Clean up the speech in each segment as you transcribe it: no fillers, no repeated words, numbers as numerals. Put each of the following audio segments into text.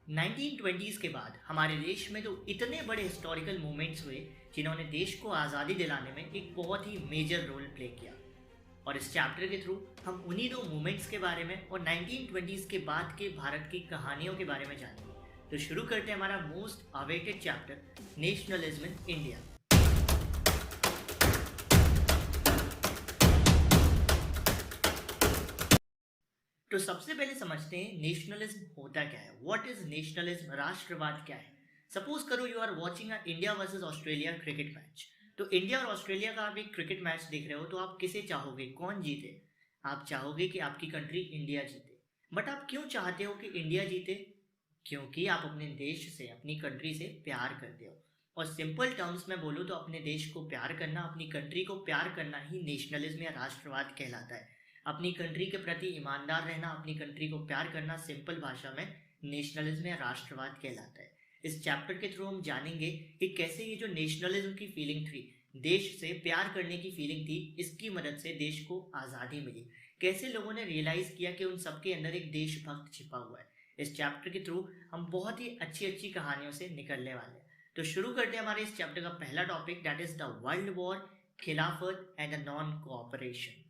1920s के बाद हमारे देश में तो इतने बड़े हिस्टोरिकल मूवमेंट्स हुए जिन्होंने देश को आज़ादी दिलाने में एक बहुत ही मेजर रोल प्ले किया। और इस चैप्टर के थ्रू हम उन्हीं दो मूवमेंट्स के बारे में और 1920s के बाद के भारत की कहानियों के बारे में जानेंगे। तो शुरू करते हैं हमारा most awaited chapter, nationalism in India. तो सबसे पहले समझते हैं नेशनलिज्म होता क्या है। What is nationalism? राष्ट्रवाद क्या है? सपोज करो you are watching a India versus Australia cricket match. तो इंडिया और ऑस्ट्रेलिया का आप एक क्रिकेट मैच देख रहे हो, तो आप किसे चाहोगे, कौन जीते? आप चाहोगे कि आपकी कंट्री इंडिया जीते। बट आप क्यों चाहते हो कि इंडिया जीते? क्योंकि आप अपने देश से, अपनी कंट्री से प्यार करते हो। और सिंपल टर्म्स में बोलूँ तो अपने देश को प्यार करना, अपनी कंट्री को प्यार करना ही नेशनलिज्म या राष्ट्रवाद कहलाता है। अपनी कंट्री के प्रति ईमानदार रहना, अपनी कंट्री को प्यार करना सिंपल भाषा में नेशनलिज्म या राष्ट्रवाद कहलाता है। इस चैप्टर के थ्रू हम जानेंगे कि कैसे ये जो नेशनलिज्म की फीलिंग थी, देश से प्यार करने की फीलिंग थी, इसकी मदद से देश को आज़ादी मिली। कैसे लोगों ने रियलाइज किया कि उन सबके अंदर एक देशभक्त छिपा हुआ है। इस चैप्टर के थ्रू हम बहुत ही अच्छी अच्छी कहानियों से निकलने वाले हैं। तो शुरू करते हैं हमारे इस चैप्टर का पहला topic, that is the world war, खिलाफत एंड नॉन कोऑपरेशन।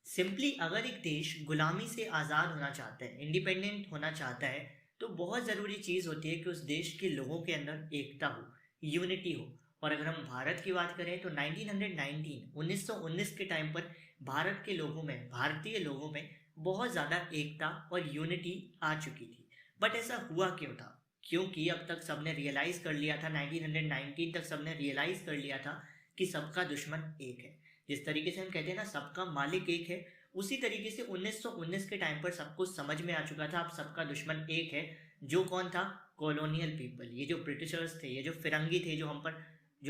सिंपली अगर एक देश गुलामी से आज़ाद होना चाहता है, इंडिपेंडेंट होना चाहता है, तो बहुत ज़रूरी चीज़ होती है कि उस देश के लोगों के अंदर एकता हो, यूनिटी हो। और अगर हम भारत की बात करें तो 1919 के टाइम पर भारत के लोगों में, भारतीय लोगों में बहुत ज़्यादा एकता और यूनिटी आ चुकी थी। बट ऐसा हुआ क्यों था? क्योंकि अब तक सबने रियलाइज़ कर लिया था, 1919 तक सबने रियलाइज़ कर लिया था कि सबका दुश्मन एक है। जिस तरीके से हम कहते हैं ना, सबका मालिक एक है, उसी तरीके से 1919 के टाइम पर सबको समझ में आ चुका था अब सबका दुश्मन एक है। जो कौन था? कॉलोनियल पीपल, ये जो ब्रिटिशर्स थे, ये जो फिरंगी थे, जो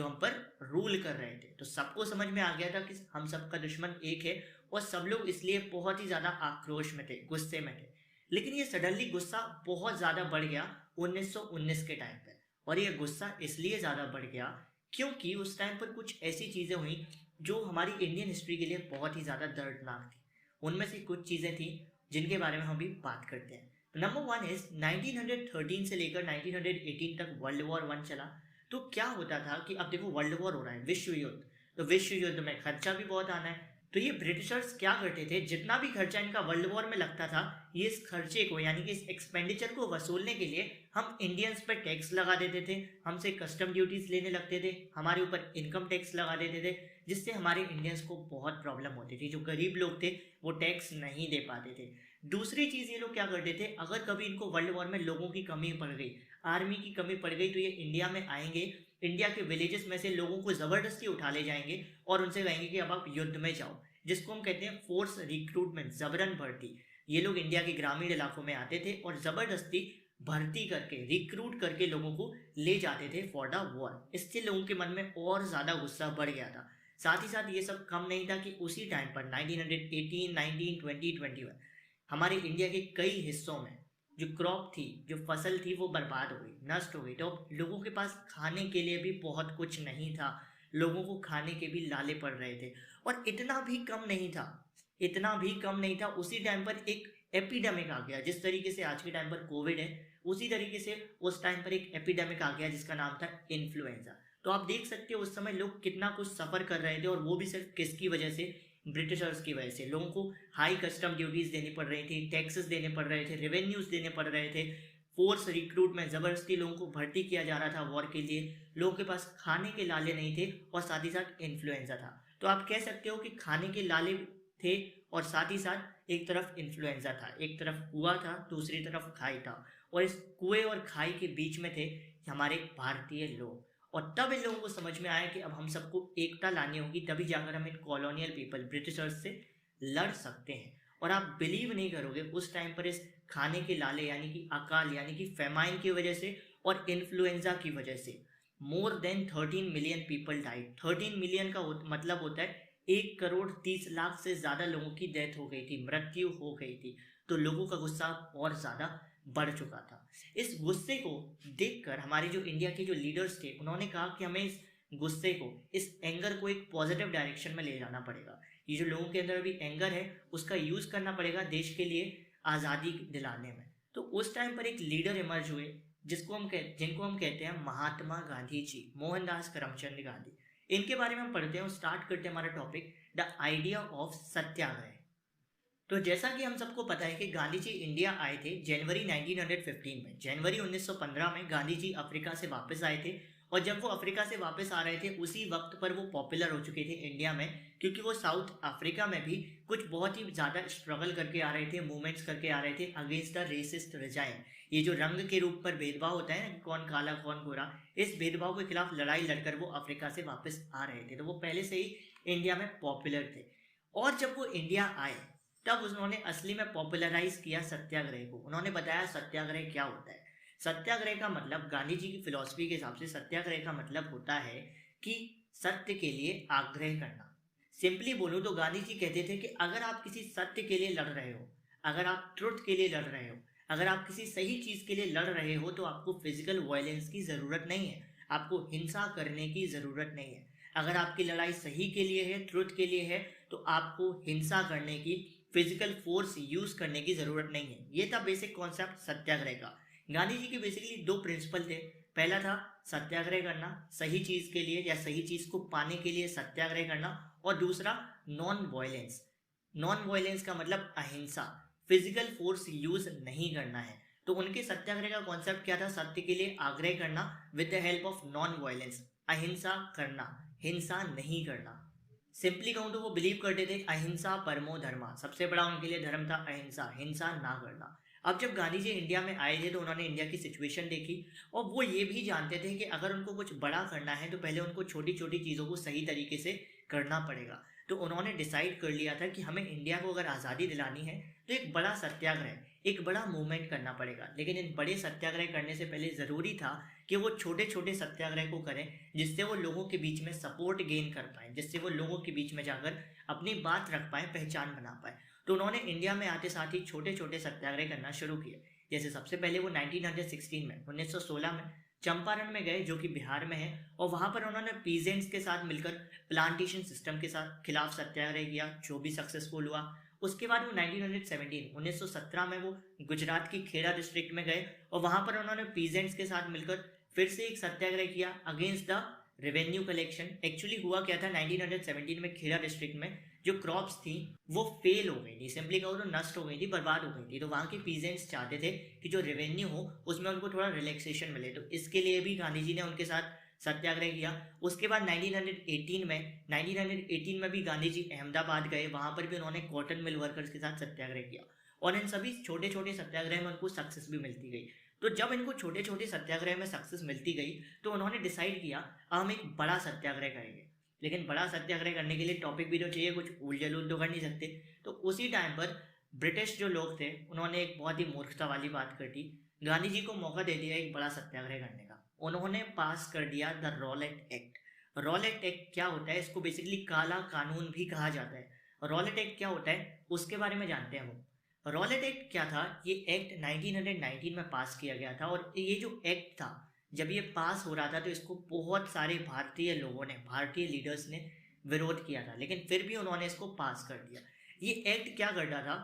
हम पर रूल कर रहे थे। तो सबको समझ में आ गया था कि हम सबका दुश्मन एक है, और सब लोग इसलिए बहुत ही ज़्यादा आक्रोश में थे, गुस्से में थे। लेकिन ये सडनली गुस्सा बहुत ज़्यादा बढ़ गया 1919 के टाइम पर। और ये गुस्सा इसलिए ज़्यादा बढ़ गया क्योंकि उस टाइम पर कुछ ऐसी चीज़ें हुई जो हमारी इंडियन हिस्ट्री के लिए बहुत ही ज़्यादा दर्दनाक थी। उनमें से कुछ चीज़ें थी जिनके बारे में हम अभी बात करते हैं। नंबर वन इज 1913 से लेकर 1918 तक वर्ल्ड वॉर वन चला। तो क्या होता था कि अब देखो, वर्ल्ड वॉर हो रहा है, विश्व युद्ध। तो विश्व युद्ध में खर्चा भी बहुत आना है। तो ये ब्रिटिशर्स क्या करते थे, जितना भी खर्चा इनका वर्ल्ड वॉर में लगता था, ये इस खर्चे को, यानी कि इस एक्सपेंडिचर को वसूलने के लिए हम इंडियंस पर टैक्स लगा देते थे, हमसे कस्टम ड्यूटीज लेने लगते थे, हमारे ऊपर इनकम टैक्स लगा देते थे, जिससे हमारे इंडियंस को बहुत प्रॉब्लम होती थी। जो गरीब लोग थे वो टैक्स नहीं दे पाते थे। दूसरी चीज़ ये लोग क्या करते थे, अगर कभी इनको वर्ल्ड वॉर में लोगों की कमी पड़ गई, आर्मी की कमी पड़ गई, तो ये इंडिया में आएंगे, इंडिया के विलेजेस में से लोगों को ज़बरदस्ती उठा ले जाएंगे और उनसे कहेंगे कि अब आप युद्ध में जाओ, जिसको हम कहते हैं फोर्स रिक्रूटमेंट, जबरन भर्ती। ये लोग इंडिया के ग्रामीण इलाकों में आते थे और ज़बरदस्ती भर्ती करके, रिक्रूट करके लोगों को ले जाते थे फॉर द वॉर। इससे लोगों के मन में और ज़्यादा गुस्सा बढ़ गया था। साथ ही साथ ये सब कम नहीं था कि उसी टाइम पर 1918, 19, 20, 21 हमारे इंडिया के कई हिस्सों में जो क्रॉप थी, जो फसल थी, वो बर्बाद हो गई, नष्ट हो गई। तो लोगों के पास खाने के लिए भी बहुत कुछ नहीं था, लोगों को खाने के भी लाले पड़ रहे थे। और इतना भी कम नहीं था, इतना भी कम नहीं था, उसी टाइम पर एक एपिडेमिक आ गया। जिस तरीके से आज के टाइम पर कोविड है, उसी तरीके से उस टाइम पर एक एपिडेमिक आ गया जिसका नाम था इन्फ्लुएंजा। तो आप देख सकते हो उस समय लोग कितना कुछ सफ़र कर रहे थे, और वो भी सिर्फ किसकी वजह से? ब्रिटिशर्स की वजह से। लोगों को हाई कस्टम ड्यूटीज देनी पड़ रही थी, टैक्सेस देने पड़ रहे थे, रेवेन्यूज देने पड़ रहे थे, फोर्स रिक्रूट में ज़बरदस्ती लोगों को भर्ती किया जा रहा था वॉर के लिए, लोगों के पास खाने के लाले नहीं थे, और साथ ही साथ इन्फ्लुएंजा था। तो आप कह सकते हो कि खाने के लाले थे और साथ ही साथ एक तरफ इन्फ्लुएंजा था, एक तरफ कुआं था, दूसरी तरफ खाई था, और इस कुएं और खाई के बीच में थे हमारे भारतीय लोग। और तब इन लोगों को समझ में आया कि अब हम सबको एकता लानी होगी, तभी जाकर हम इन कॉलोनियल पीपल, ब्रिटिशर्स से लड़ सकते हैं। और आप बिलीव नहीं करोगे, उस टाइम पर इस खाने के लाले, यानी कि अकाल, यानी कि फेमाइन की वजह से और इन्फ्लुएंजा की वजह से more than 13 million people died. 13 million का मतलब होता है 1 करोड़ 30 लाख से ज़्यादा लोगों की डेथ हो गई थी, मृत्यु हो गई थी। तो लोगों का गुस्सा और ज़्यादा बढ़ चुका था। इस गुस्से को देखकर हमारे जो इंडिया के जो लीडर्स थे, उन्होंने कहा कि हमें इस गुस्से को, इस एंगर को एक पॉजिटिव डायरेक्शन में ले जाना पड़ेगा। ये जो लोगों के अंदर अभी एंगर है, उसका यूज़ करना पड़ेगा देश के लिए आज़ादी दिलाने में। तो उस टाइम पर एक लीडर इमर्ज हुए जिनको हम कहते हैं महात्मा गांधी जी, मोहनदास करमचंद गांधी, इनके बारे में हम पढ़ते हैं और स्टार्ट करते हैं हमारा टॉपिक, द आइडिया ऑफ सत्याग्रह। तो जैसा कि हम सबको पता है कि गांधी जी इंडिया आए थे जनवरी 1915 में। जनवरी 1915 में गांधी जी अफ्रीका से वापस आए थे, और जब वो अफ्रीका से वापस आ रहे थे उसी वक्त पर वो पॉपुलर हो चुके थे इंडिया में, क्योंकि वो साउथ अफ्रीका में भी कुछ बहुत ही ज़्यादा स्ट्रगल करके आ रहे थे, मूवमेंट्स करके आ रहे थे अगेंस्ट द रेसिस्ट रिजाइम। ये जो रंग के रूप पर भेदभाव होता है ना, कौन काला कौन गोरा, इस भेदभाव के खिलाफ लड़ाई लड़कर वो अफ्रीका से वापस आ रहे थे। तो वो पहले से ही इंडिया में पॉपुलर थे, और जब वो इंडिया आए तब उन्होंने असली में पॉपुलराइज किया सत्याग्रह को। उन्होंने बताया सत्याग्रह क्या होता है। सत्याग्रह का मतलब, गांधी जी की फिलॉसफी के हिसाब से सत्याग्रह का मतलब होता है कि सत्य के लिए आग्रह करना। सिंपली बोलूं तो गांधी जी कहते थे कि अगर आप किसी सत्य के लिए लड़ रहे हो, अगर आप ट्रुथ के लिए लड़ रहे हो, अगर आप किसी सही चीज के लिए लड़ रहे हो, तो आपको फिजिकल वायलेंस की जरूरत नहीं है, आपको हिंसा करने की जरूरत नहीं है। अगर आपकी लड़ाई सही के लिए है, ट्रुथ के लिए है, तो आपको हिंसा करने की, फिजिकल फोर्स यूज करने की जरूरत नहीं है। ये था बेसिक कॉन्सेप्ट सत्याग्रह का। गांधी जी के बेसिकली दो प्रिंसिपल थे। पहला था सत्याग्रह करना, सही चीज के लिए या सही चीज को पाने के लिए सत्याग्रह करना, और दूसरा नॉन वायलेंस। नॉन वायलेंस का मतलब अहिंसा, फिजिकल फोर्स यूज नहीं करना है। तो उनके सत्याग्रह का कॉन्सेप्ट क्या था? सत्य के लिए आग्रह करना with the help of non violence, अहिंसा करना, हिंसा नहीं करना। सिंपली कहूं तो वो बिलीव करते थे अहिंसा परमो धर्मा, सबसे बड़ा उनके लिए धर्म था अहिंसा, हिंसा ना करना। अब जब गांधी जी इंडिया में आए थे तो उन्होंने इंडिया की सिचुएशन देखी, और वो ये भी जानते थे कि अगर उनको कुछ बड़ा करना है तो पहले उनको छोटी छोटी चीज़ों को सही तरीके से करना पड़ेगा। तो उन्होंने डिसाइड कर लिया था कि हमें इंडिया को अगर आज़ादी दिलानी है तो एक बड़ा सत्याग्रह, एक बड़ा मूवमेंट करना पड़ेगा। लेकिन इन बड़े सत्याग्रह करने से पहले ज़रूरी था कि वो छोटे छोटे सत्याग्रह को करें, जिससे वो लोगों के बीच में सपोर्ट गेन कर पाए, जिससे वो लोगों के बीच में जाकर अपनी बात रख पाए, पहचान बना पाए। तो उन्होंने इंडिया में आते साथ ही छोटे छोटे सत्याग्रह करना शुरू किए। जैसे सबसे पहले वो 1916 में, 1916 में चंपारण में गए, जो कि बिहार में है, और वहां पर उन्होंने पीजेंट्स के साथ मिलकर प्लांटेशन सिस्टम के साथ खिलाफ सत्याग्रह किया, जो भी सक्सेसफुल हुआ। उसके बाद वो 1917 में वो गुजरात की खेड़ा डिस्ट्रिक्ट में गए, और वहां पर उन्होंने पीजेंट्स के साथ मिलकर फिर से एक सत्याग्रह किया against the revenue collection. Actually हुआ क्या था, 1917 में खेड़ा डिस्ट्रिक्ट में जो क्रॉप्स थी वो फेल हो गई थी, सिंपली कहो तो नष्ट हो गई थी, बर्बाद हो गई थी। तो वहाँ के पीजेंट्स चाहते थे कि जो रेवेन्यू हो उसमें उनको थोड़ा रिलैक्सेशन मिले, तो इसके लिए भी गांधी जी ने उनके साथ सत्याग्रह किया। उसके बाद 1918 में भी गांधी जी अहमदाबाद गए, वहाँ पर भी उन्होंने कॉटन मिल वर्कर्स के साथ सत्याग्रह किया, और इन सभी छोटे छोटे सत्याग्रह में उनको सक्सेस भी मिलती गई। तो जब इनको छोटे छोटे सत्याग्रह में सक्सेस मिलती गई तो उन्होंने डिसाइड किया हम एक बड़ा सत्याग्रह करेंगे। लेकिन बड़ा सत्याग्रह करने के लिए टॉपिक भी तो चाहिए, कुछ उल जलूल तो कर नहीं सकते। तो उसी टाइम पर ब्रिटिश जो लोग थे उन्होंने एक बहुत ही मूर्खता वाली बात कर दी, गांधी जी को मौका दे दिया एक बड़ा सत्याग्रह करने का। उन्होंने पास कर दिया the Rowlatt act. Rowlatt act क्या होता है? इसको बेसिकली काला कानून भी कहा जाता है। रॉलेट एक्ट क्या होता है उसके बारे में जानते हैं हम। रॉलेट एक्ट क्या था? ये एक्ट 1919 में पास किया गया था, और ये जो एक्ट था जब ये पास हो रहा था तो इसको बहुत सारे भारतीय लोगों ने, भारतीय लीडर्स ने विरोध किया था, लेकिन फिर भी उन्होंने इसको पास कर दिया। ये एक्ट क्या करता था?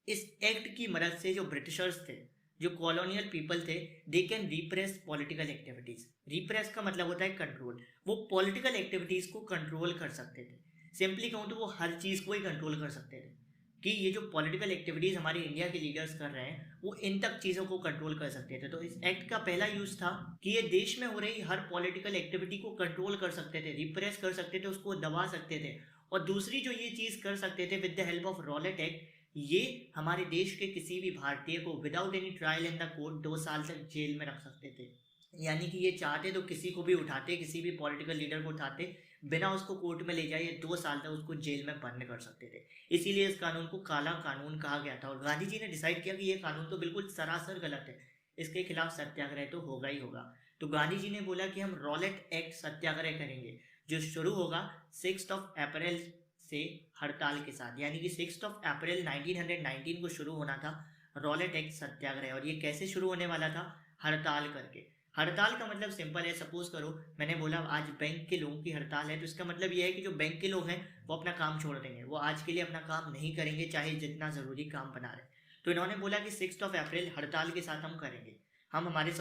इस एक्ट की मदद से जो ब्रिटिशर्स थे, जो कॉलोनियल पीपल थे, they can repress political activities. Repress का मतलब होता है कंट्रोल। वो पॉलिटिकल एक्टिविटीज को कंट्रोल कर सकते थे। सिंपली कहूँ तो वो हर चीज को ही कंट्रोल कर सकते थे कि ये जो पॉलिटिकल एक्टिविटीज हमारे इंडिया के लीडर्स कर रहे हैं वो इन तक चीजों को कंट्रोल कर सकते थे। तो इस एक्ट का पहला यूज था कि ये देश में हो रही हर पॉलिटिकल एक्टिविटी को कंट्रोल कर सकते थे, रिप्रेस कर सकते थे, उसको दबा सकते थे। और दूसरी जो ये चीज कर सकते थे with the help of Rowlatt act, ये हमारे देश के किसी भी भारतीय को without any trial in the court 2 साल तक जेल में रख सकते थे। यानी कि ये चाहते तो किसी को भी उठाते, किसी भी पॉलिटिकल लीडर को उठाते, बिना उसको कोर्ट में ले जाए 2 साल तक उसको जेल में बंद कर सकते थे। इसीलिए इस कानून को काला कानून कहा गया था, और गांधी जी ने डिसाइड किया कि ये कानून तो बिल्कुल सरासर गलत है, इसके खिलाफ सत्याग्रह तो होगा ही होगा। तो गांधी जी ने बोला कि हम रॉलेट एक्ट सत्याग्रह करेंगे, जो शुरू होगा 6 अप्रैल से हड़ताल के साथ। यानी कि 6 अप्रैल 1919 को शुरू होना था रॉलेट एक्ट सत्याग्रह। और ये कैसे शुरू होने वाला था? हड़ताल करके। हड़ताल का मतलब सिंपल है, सपोज करो मैंने बोला आज बैंक के लोगों की हड़ताल है, तो इसका मतलब यह है कि जो बैंक के लोग हैं वो अपना काम छोड़ देंगे, वो आज के लिए अपना काम नहीं करेंगे, चाहे जितना ज़रूरी काम बना रहे। तो इन्होंने बोला कि 6 अप्रैल हड़ताल के साथ हम करेंगे। हम हमारे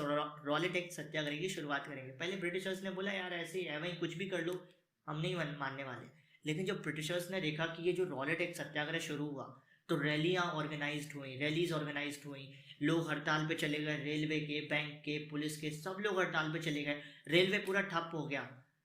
रॉलेट एक्ट सत्याग्रह की शुरुआत करेंगे। पहले ब्रिटिशर्स ने बोला यार ऐसे ही है, वहीं कुछ भी कर लो, हम नहीं मानने वाले। लेकिन जब ब्रिटिशर्स ने देखा कि ये जो रॉलेट एक्ट सत्याग्रह शुरू हुआ तो रैलियाँ ऑर्गेनाइज्ड हुई, रैलीज ऑर्गेनाइज्ड हुई, लोग हड़ताल पे चले गए, रेलवे के, बैंक के, पुलिस के, सब लोग हड़ताल पे चले गए, रेलवे पूरा ठप हो गया।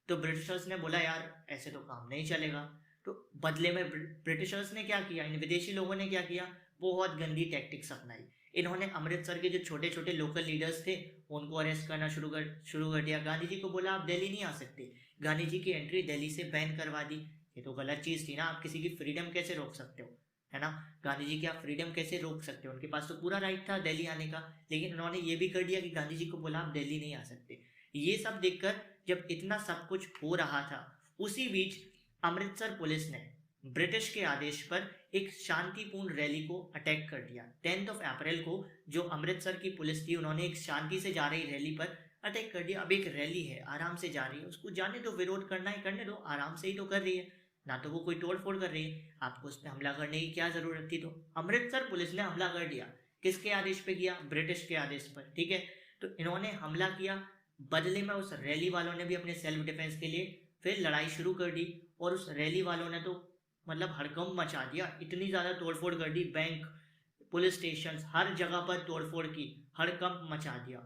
तो ब्रिटिशर्स ने बोला यार ऐसे तो काम नहीं चलेगा। तो बदले में ब्रिटिशर्स ने क्या किया, इन विदेशी लोगों ने क्या किया, बहुत गंदी टैक्टिक्स अपनाई। इन्होंने अमृतसर के जो छोटे छोटे लोकल लीडर्स थे उनको अरेस्ट करना शुरू कर दिया। गांधी जी को बोला आप दिल्ली नहीं आ सकते, गांधी जी की एंट्री दिल्ली से बैन करवा दी। ये तो गलत चीज़ थी ना, आप किसी की फ्रीडम कैसे रोक सकते हो, है ना। गांधी जी की आप फ्रीडम कैसे रोक सकते हो, उनके पास तो पूरा राइट था दिल्ली आने का। लेकिन उन्होंने ये भी कर दिया कि गांधी जी को बोला आप दिल्ली नहीं आ सकते। ये सब देखकर जब इतना सब कुछ हो रहा था, उसी बीच अमृतसर पुलिस ने ब्रिटिश के आदेश पर एक शांतिपूर्ण रैली को अटैक कर दिया। 10 अप्रैल को जो अमृतसर की पुलिस थी उन्होंने एक शांति से जा रही रैली पर अटैक कर दिया। अब एक रैली है, आराम से जा रही है, उसको जाने दो, विरोध करना है करने दो, आराम से ही तो कर रही है ना, तो वो कोई तोड़ फोड़ कर रही है, आपको उस पर हमला करने की क्या जरूरत थी। तो अमृतसर पुलिस ने हमला कर दिया। किसके आदेश पे किया, ब्रिटिश के आदेश पर, ठीक है। तो इन्होंने हमला किया, बदले में उस रैली वालों ने भी अपने सेल्फ डिफेंस के लिए फिर लड़ाई शुरू कर दी। और उस रैली वालों ने तो मतलब हड़कंप मचा दिया, इतनी ज़्यादा तोड़फोड़ कर दी, बैंक, पुलिस स्टेशन, हर जगह पर तोड़फोड़ की, हड़कंप मचा दिया।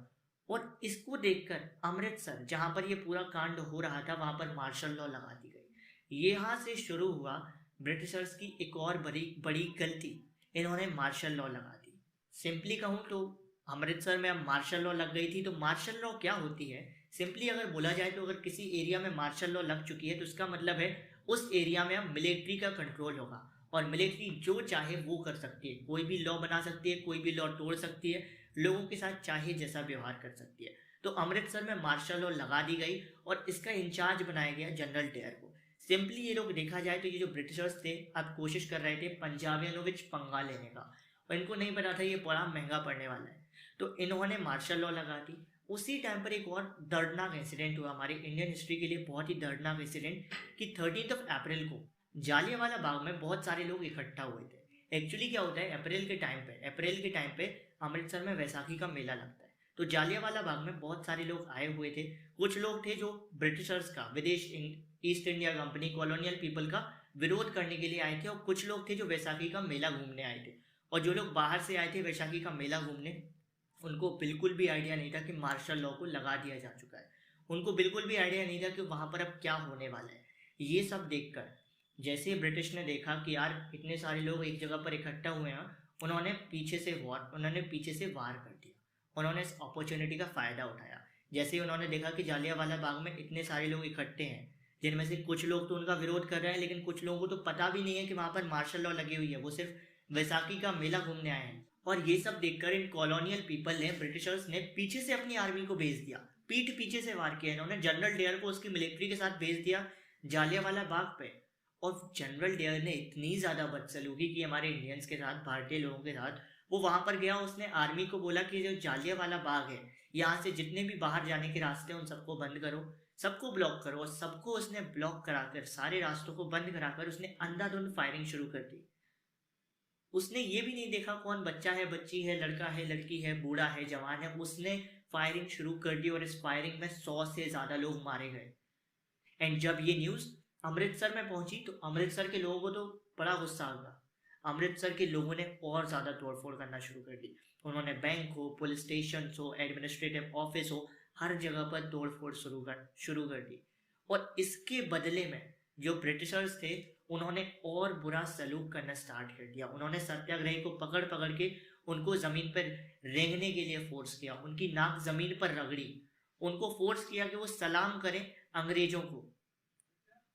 और इसको देखकर अमृतसर जहाँ पर ये पूरा कांड हो रहा था वहाँ पर मार्शल लॉ लगा दी गई। यहाँ से शुरू हुआ ब्रिटिशर्स की एक और बड़ी बड़ी गलती, इन्होंने मार्शल लॉ लगा दी। सिंपली कहूँ तो अमृतसर में अब मार्शल लॉ लग गई थी। तो मार्शल लॉ क्या होती है, सिंपली अगर बोला जाए तो अगर किसी एरिया में मार्शल लॉ लग चुकी है तो इसका मतलब है उस एरिया में अब मिलिट्री का कंट्रोल होगा और मिलिट्री जो चाहे वो कर सकती है, कोई भी लॉ बना सकती है, कोई भी लॉ तोड़ सकती है, लोगों के साथ चाहे जैसा व्यवहार कर सकती है। तो अमृतसर में मार्शल लॉ लगा दी गई और इसका इंचार्ज बनाया गया जनरल डेयर को। सिंपली ये लोग देखा जाए तो ये जो ब्रिटिशर्स थे अब कोशिश कर रहे थे पंजाबियों विच पंगा लेने का, और इनको नहीं पता था ये बड़ा महंगा पड़ने वाला है। तो इन्होंने मार्शल लॉ लगा दी। उसी टाइम पर एक और दर्दनाक इंसिडेंट हुआ, हमारी इंडियन हिस्ट्री के लिए बहुत ही दर्दनाक इंसिडेंट, कि 13 अप्रैल को जालियांवाला बाग में बहुत सारे लोग इकट्ठा हुए थे। एक्चुअली क्या होता है, अप्रैल के टाइम पे अमृतसर में वैसाखी का मेला लगता है। तो जालियांवाला बाग में बहुत सारे लोग आए हुए थे। कुछ लोग थे जो ब्रिटिशर्स का, विदेश east India company, colonial people का विरोध करने के लिए आए थे, और कुछ लोग थे जो वैसाखी का मेला घूमने आए थे। और जो लोग बाहर से आए थे वैसाखी का मेला घूमने, उनको बिल्कुल भी आइडिया नहीं था कि मार्शल लॉ को लगा दिया जा चुका है। उनको बिल्कुल भी आइडिया नहीं था कि वहाँ पर अब क्या होने वाला है। ये सब देखकर जैसे ही ब्रिटिश ने देखा कि यार इतने सारे लोग एक जगह पर इकट्ठा हुए हैं, उन्होंने पीछे से वार कर दिया। उन्होंने इस अपॉर्चुनिटी का फ़ायदा उठाया। जैसे ही उन्होंने देखा कि जालियांवाला बाग में इतने सारे लोग इकट्ठे हैं, जिनमें से कुछ लोग तो उनका विरोध कर रहे हैं, लेकिन कुछ लोगों को तो पता भी नहीं है कि वहाँ पर मार्शल लॉ लगी हुई है, वो सिर्फ वैसाखी का मेला घूमने आए हैं। और ये सब देखकर इन कॉलोनियल पीपल ने, ब्रिटिशर्स ने पीछे से अपनी आर्मी को भेज दिया, पीठ पीछे से वार किया। इन्होंने जनरल डेयर को उसकी मिलिट्री के साथ भेज दिया जालियांवाला बाग पे। और जनरल डेयर ने इतनी ज़्यादा बदसलूकी की हमारे इंडियंस के साथ, भारतीय लोगों के साथ। वो वहाँ पर गया, उसने आर्मी को बोला कि जो जालियांवाला बाग है, यहाँ से जितने भी बाहर जाने के रास्ते हैं उन सबको बंद करो, सबको ब्लॉक करो। और सबको उसने ब्लॉक कराकर, सारे रास्तों को बंद कराकर उसने अंधाधुंध फायरिंग शुरू कर दी। उसने ये भी नहीं देखा कौन बच्चा है, बच्ची है, लड़का है, लड़की है, बूढ़ा है, जवान है, उसने फायरिंग शुरू कर दी। और इस फायरिंग में 100 से ज़्यादा लोग मारे गए। एंड जब ये न्यूज़ अमृतसर में पहुंची तो अमृतसर के लोगों को तो बड़ा गुस्सा आ गया। अमृतसर के लोगों ने और ज़्यादा तोड़फोड़ करना शुरू कर दी। उन्होंने बैंक हो, पुलिस स्टेशन हो, एडमिनिस्ट्रेटिव ऑफिस हो, हर जगह पर तोड़फोड़ शुरू कर दी। और इसके बदले में जो ब्रिटिशर्स थे उन्होंने और बुरा सलूक करना स्टार्ट कर दिया। उन्होंने सत्याग्रही को पकड़ पकड़ के उनको ज़मीन पर रेंगने के लिए फोर्स किया, उनकी नाक ज़मीन पर रगड़ी, उनको फोर्स किया कि वो सलाम करें अंग्रेजों को।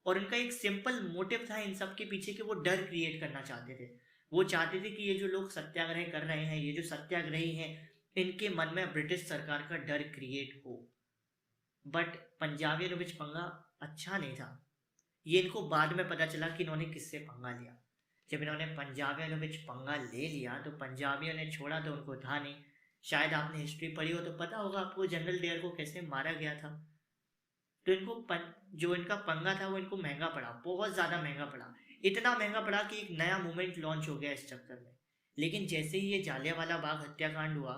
और उनका एक सिंपल मोटिव था इन सब के पीछे कि वो डर क्रिएट करना चाहते थे। वो चाहते थे कि ये जो लोग सत्याग्रह कर रहे हैं, ये जो सत्याग्रही हैं, इनके मन में ब्रिटिश सरकार का डर क्रिएट हो। बट पंजाबियों विच पंगा अच्छा नहीं था। ये इनको बाद में पता चला कि इन्होंने किससे पंगा लिया। जब इन्होंने पंजाबियों विच पंगा ले लिया तो पंजाबियों ने छोड़ा तो उनको था नहीं। शायद आपने हिस्ट्री पढ़ी हो तो पता होगा आपको जनरल डेयर को कैसे मारा गया था। तो इनको जो इनका पंगा था वो इनको महंगा पड़ा, बहुत ज़्यादा महंगा पड़ा। इतना महंगा पड़ा कि एक नया मूवमेंट लॉन्च हो गया इस चक्कर में। लेकिन जैसे ही ये जालियांवाला बाग हत्याकांड हुआ,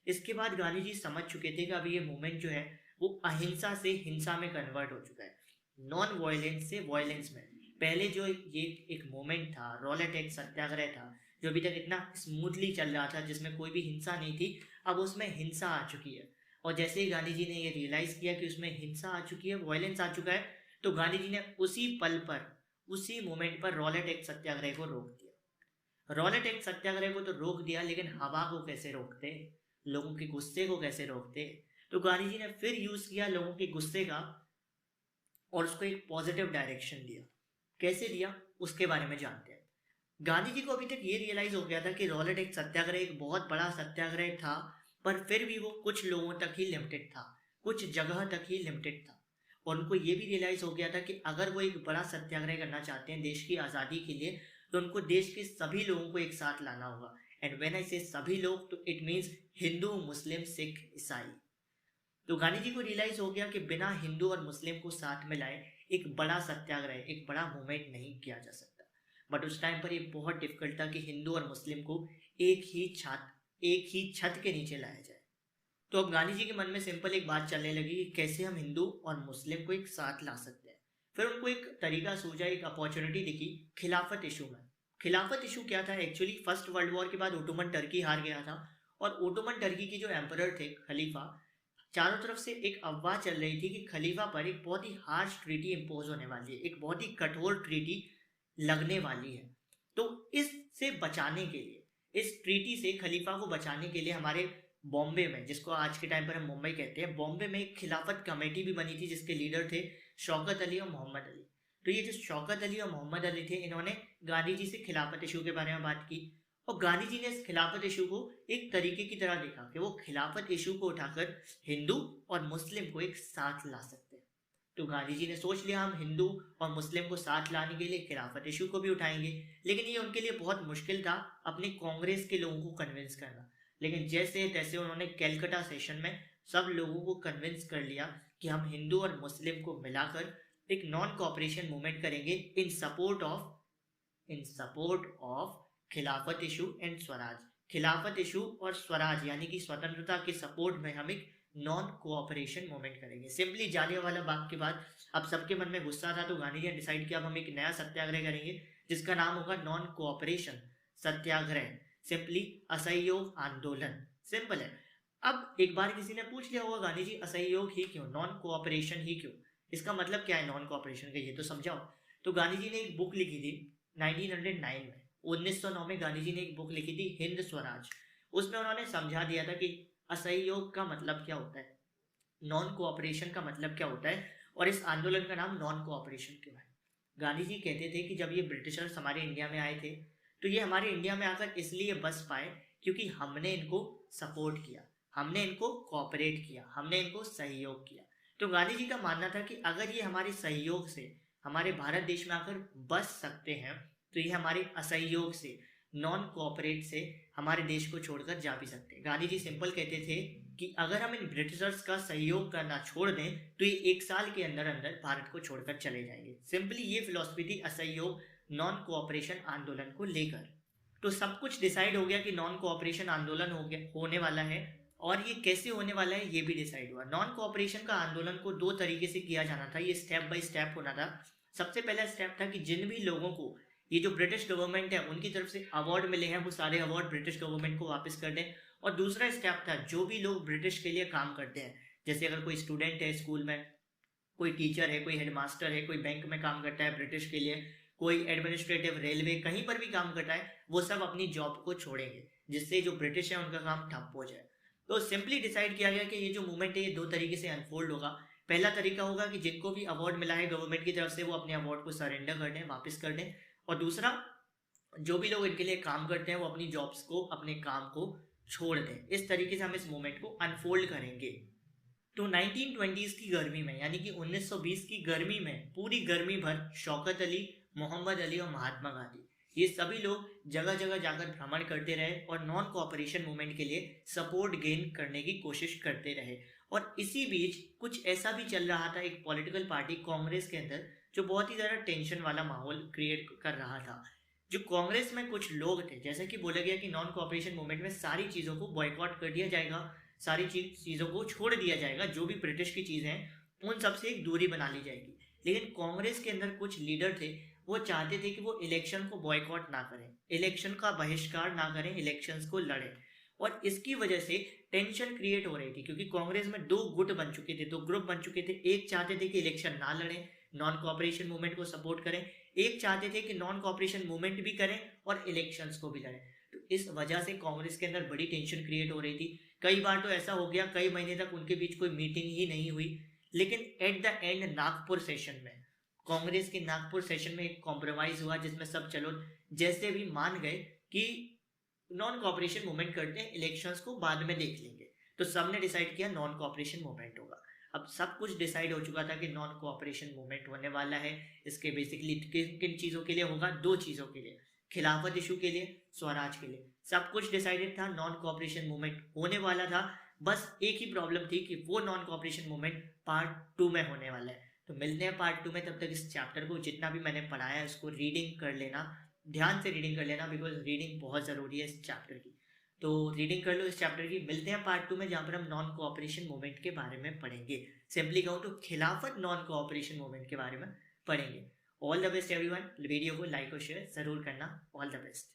इसके बाद गांधी जी समझ चुके थे कि अभी ये मूवमेंट जो है वो अहिंसा से हिंसा में कन्वर्ट हो चुका है, नॉन वायलेंस से वायलेंस में। पहले जो ये एक मूवमेंट था, रॉलेट एक्ट सत्याग्रह था, जो अभी तक इतना स्मूथली चल रहा था, जिसमें कोई भी हिंसा नहीं थी, अब उसमें हिंसा आ चुकी है। और जैसे ही गांधी जी ने ये रियलाइज किया कि उसमें हिंसा आ चुकी है, वायलेंस आ चुका है, तो गांधी जी ने उसी पल पर, उसी मोमेंट पर रॉलेट एक्ट सत्याग्रह को रोक दिया। रॉलेट एक्ट सत्याग्रह को तो रोक दिया, लेकिन हवा को कैसे रोकते, लोगों के गुस्से को कैसे रोकते? तो गांधी जी ने फिर यूज किया लोगों के गुस्से का और उसको एक पॉजिटिव डायरेक्शन दिया। कैसे दिया, उसके बारे में जानते हैं। गांधी जी को अभी तक ये रियलाइज हो गया था कि रॉलेट एक्ट सत्याग्रह एक बहुत बड़ा सत्याग्रह था, पर फिर भी वो कुछ लोगों तक ही लिमिटेड था, कुछ जगह तक ही लिमिटेड था। और उनको ये भी रियलाइज हो गया था कि अगर वो एक बड़ा सत्याग्रह करना चाहते हैं देश की आज़ादी के लिए, तो उनको देश के सभी लोगों को एक साथ लाना होगा। एंड व्हेन आई से सभी लोग, तो इट मीन्स हिंदू, मुस्लिम, सिख, ईसाई। तो गांधी जी को रियलाइज हो गया कि बिना हिंदू और मुस्लिम को साथ में लाए एक बड़ा सत्याग्रह, एक बड़ा मूवमेंट नहीं किया जा सकता। बट उस टाइम पर ये बहुत डिफिकल्ट था कि हिंदू और मुस्लिम को एक ही छत के नीचे लाया जाए। तो अब गांधी जी के मन में सिंपल एक बात चलने लगी कि कैसे हम हिंदू और मुस्लिम को एक साथ ला सकते हैं। फिर उनको एक तरीका सूझा, एक अपॉर्चुनिटी दिखी खिलाफत इशू में। खिलाफत इशू क्या था? एक्चुअली फर्स्ट वर्ल्ड वॉर के बाद ओटोमन टर्की हार गया था, और ओटोमन टर्की के जो एम्परर थे, खलीफा, चारों तरफ से एक अफवाह चल रही थी कि खलीफा पर एक बहुत ही हार्श ट्रीटी इम्पोज होने वाली है, एक बहुत ही कठोर ट्रीटी लगने वाली है। तो इससे बचाने के लिए, इस ट्रीटी से खलीफा को बचाने के लिए, हमारे बॉम्बे में, जिसको आज के टाइम पर हम मुंबई कहते हैं, बॉम्बे में एक खिलाफत कमेटी भी बनी थी, जिसके लीडर थे शौकत अली और मोहम्मद अली। तो ये जो शौकत अली और मोहम्मद अली थे, इन्होंने गांधी जी से खिलाफत इशू के बारे में बात की, और गांधी जी ने इस खिलाफत इशू को एक तरीके की तरह देखा कि वो खिलाफत इशू को उठाकर हिंदू और मुस्लिम को एक साथ ला सकते हैं। तो गांधी जी ने सोच लिया हम हिंदू और मुस्लिम को साथ लाने के लिए खिलाफत इशू को भी उठाएंगे। लेकिन ये उनके लिए बहुत मुश्किल था, अपनी कांग्रेस के लोगों को कन्विंस करना। लेकिन जैसे तैसे उन्होंने कैलकाटा सेशन में सब लोगों को कन्विंस कर लिया कि हम हिंदू और मुस्लिम को मिलाकर एक नॉन कोऑपरेशन मूवमेंट करेंगे इन सपोर्ट ऑफ खिलाफत इशू एंड स्वराज। खिलाफत इशू और स्वराज यानी कि स्वतंत्रता के सपोर्ट में हम एक नॉन कोऑपरेशन मूवमेंट करेंगे। सिंपली जालियांवाला बाग के बाद अब सबके मन में गुस्सा था, तो गांधी जी ने डिसाइड किया अब हम एक नया सत्याग्रह करेंगे जिसका नाम होगा नॉन कोऑपरेशन सत्याग्रह, सिंपली असहयोग आंदोलन। सिंपल है। अब एक बार किसी ने पूछ लिया होगा, गांधी जी असहयोग ही क्यों, नॉन कोऑपरेशन ही क्यों, इसका मतलब क्या है नॉन कोऑपरेशन का, ये तो समझाओ। तो गांधी जी ने एक बुक लिखी थी 1909 में, 1909 में गांधी जी ने एक बुक लिखी थी हिंद स्वराज। उसमें उन्होंने समझा दिया था कि असहयोग का मतलब क्या होता है, नॉन कोऑपरेशन का मतलब क्या होता है, और इस आंदोलन का नाम नॉन कोऑपरेशन क्यों है। गांधी जी कहते थे कि जब ये ब्रिटिशर्स हमारे इंडिया में आए थे, तो ये हमारे इंडिया में आकर इसलिए बस पाए क्योंकि हमने इनको सपोर्ट किया, हमने इनको कोऑपरेट किया, हमने इनको सहयोग किया। तो गांधी जी का मानना था कि अगर ये हमारे सहयोग से हमारे भारत देश में आकर बस सकते हैं, तो ये हमारे असहयोग से, नॉन कोऑपरेट से हमारे देश को छोड़कर जा भी सकते हैं। गांधी जी सिंपल कहते थे कि अगर हम इन ब्रिटिशर्स का सहयोग करना छोड़ दें, तो ये 1 साल के अंदर अंदर भारत को छोड़कर चले जाएंगे। सिंपली ये फिलॉसफी थी असहयोग नॉन कोऑपरेशन आंदोलन को लेकर। तो सब कुछ डिसाइड हो गया कि नॉन कोऑपरेशन आंदोलन होने वाला है, और ये कैसे होने वाला है ये भी डिसाइड हुआ। नॉन कोऑपरेशन का आंदोलन को 2 तरीके से किया जाना था, ये स्टेप बाय स्टेप होना था। सबसे पहला स्टेप था कि जिन भी लोगों को ये जो ब्रिटिश गवर्नमेंट है उनकी तरफ से अवार्ड मिले हैं, वो सारे अवार्ड ब्रिटिश गवर्नमेंट को वापस कर दें। और दूसरा स्टेप था जो भी लोग ब्रिटिश के लिए काम करते हैं, जैसे अगर कोई स्टूडेंट है स्कूल में, कोई टीचर है, कोई हेडमास्टर है, कोई बैंक में काम करता है ब्रिटिश के लिए, कोई एडमिनिस्ट्रेटिव रेलवे कहीं पर भी काम करता है, वो सब अपनी जॉब को छोड़ेंगे, जिससे जो ब्रिटिश है उनका काम ठप हो जाए। तो सिंपली डिसाइड किया गया कि ये जो मूवमेंट है ये 2 तरीके से अनफोल्ड होगा। पहला तरीका होगा कि जिनको भी अवार्ड मिला है गवर्नमेंट की तरफ से, वो अपने अवार्ड को सरेंडर कर दें, वापस कर दें। और दूसरा, जो भी लोग इनके लिए काम करते हैं वो अपनी जॉब्स को, अपने काम को छोड़ दें। इस तरीके से हम इस मूवमेंट को अनफोल्ड करेंगे। तो 1920s की गर्मी में, यानी कि 1920 की गर्मी में, पूरी गर्मी भर शौकत अली, मोहम्मद अली और महात्मा गांधी, ये सभी लोग जगह जगह जाकर भ्रमण करते रहे और नॉन कोऑपरेशन मूवमेंट के लिए सपोर्ट गेन करने की कोशिश करते रहे। और इसी बीच कुछ ऐसा भी चल रहा था एक पॉलिटिकल पार्टी कांग्रेस के अंदर, जो बहुत ही ज़्यादा टेंशन वाला माहौल क्रिएट कर रहा था। जो कांग्रेस में कुछ लोग थे, जैसे कि बोला गया कि नॉन कोऑपरेशन मूवमेंट में सारी चीज़ों को बॉयकॉट कर दिया जाएगा, सारी चीज़ों को छोड़ दिया जाएगा, जो भी ब्रिटिश की चीज़ें हैं उन सब से एक दूरी बना ली जाएगी। लेकिन कांग्रेस के अंदर कुछ लीडर थे, वो चाहते थे कि वो इलेक्शन को बॉयकॉट ना करें, इलेक्शन का बहिष्कार ना करें, इलेक्शंस को लड़ें। और इसकी वजह से टेंशन क्रिएट हो रही थी, क्योंकि कांग्रेस में दो गुट बन चुके थे, दो ग्रुप बन चुके थे। एक चाहते थे कि इलेक्शन ना लड़ें, नॉन कोऑपरेशन मूवमेंट को सपोर्ट करें, एक चाहते थे कि नॉन कोऑपरेशन मूवमेंट भी करें और इलेक्शंस को भी लड़ें। तो इस वजह से कांग्रेस के अंदर बड़ी टेंशन क्रिएट हो रही थी। कई बार तो ऐसा हो गया, कई महीने तक उनके बीच कोई मीटिंग ही नहीं हुई। लेकिन at the end Nagpur session में, कांग्रेस के नागपुर सेशन में एक कॉम्प्रोमाइज हुआ, जिसमें सब चलो जैसे भी मान गए कि नॉन कोऑपरेशन मूवमेंट करते हैं, इलेक्शंस को बाद में देख लेंगे। तो सबने डिसाइड किया नॉन कोऑपरेशन मूवमेंट होगा। अब सब कुछ डिसाइड हो चुका था कि नॉन कोऑपरेशन मूवमेंट होने वाला है। इसके बेसिकली किन किन चीज़ों के लिए होगा? दो चीज़ों के लिए, खिलाफत इशू के लिए, स्वराज के लिए। सब कुछ डिसाइडेड था, नॉन कोऑपरेशन मूवमेंट होने वाला था। बस एक ही प्रॉब्लम थी कि वो नॉन कोऑपरेशन मूवमेंट पार्ट 2 में होने वाला है। तो मिलते हैं पार्ट 2 में। तब तक इस चैप्टर को जितना भी मैंने पढ़ाया है उसको रीडिंग कर लेना, ध्यान से रीडिंग कर लेना, बिकॉज रीडिंग बहुत ज़रूरी है इस चैप्टर की। तो रीडिंग कर लो इस चैप्टर की। मिलते हैं पार्ट 2 में, जहाँ पर हम नॉन कोऑपरेशन मूवमेंट के बारे में पढ़ेंगे। सिंपली कहूँ तो खिलाफत नॉन कोऑपरेशन मूवमेंट के बारे में पढ़ेंगे। All the best everyone. Video को लाइक और शेयर ज़रूर करना। All the best.